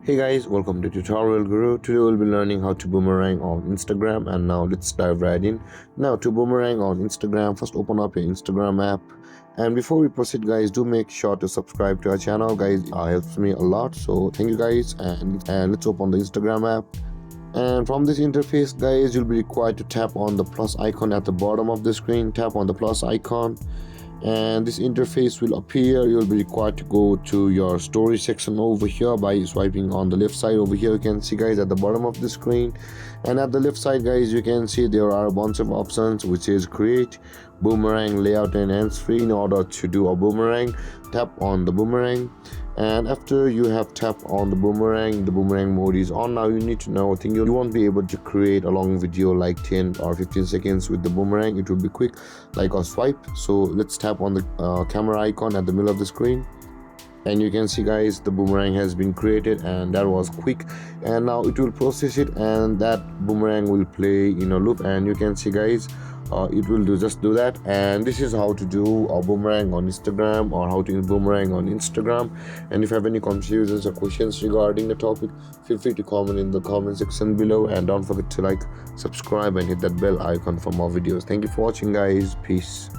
Hey guys, welcome to Tutorial Guru. Today we'll be learning how to boomerang on Instagram, and now let's dive right in. Now to boomerang on Instagram, first open up your Instagram app, and before we proceed guys, do make sure to subscribe to our channel guys. It helps me a lot, so thank you guys. And let's open the Instagram app. And from this interface guys, you'll be required to tap on the plus icon at the bottom of the screen. Tap on the plus icon and this interface will appear. You'll be required to go to your story section over here by swiping on the left side. Over here you can see guys at the bottom of the screen, and at the left side guys you can see there are a bunch of options which is create, boomerang, layout and hands-free. In order to do a boomerang, tap on the boomerang, and after you have tapped on the boomerang mode is on. Now you need to know, I think you won't be able to create a long video like 10 or 15 seconds with the boomerang. It will be quick like a swipe. So let's tap on the camera icon at the middle of the screen, and you can see guys the boomerang has been created, and that was quick. And now it will process it, and that boomerang will play in a loop, and you can see guys it will just do that. And this is how to do a boomerang on Instagram, or how to use boomerang on Instagram. And if you have any confusions or questions regarding the topic, feel free to comment in the comment section below, and don't forget to like, subscribe and hit that bell icon for more videos. Thank you for watching guys. Peace.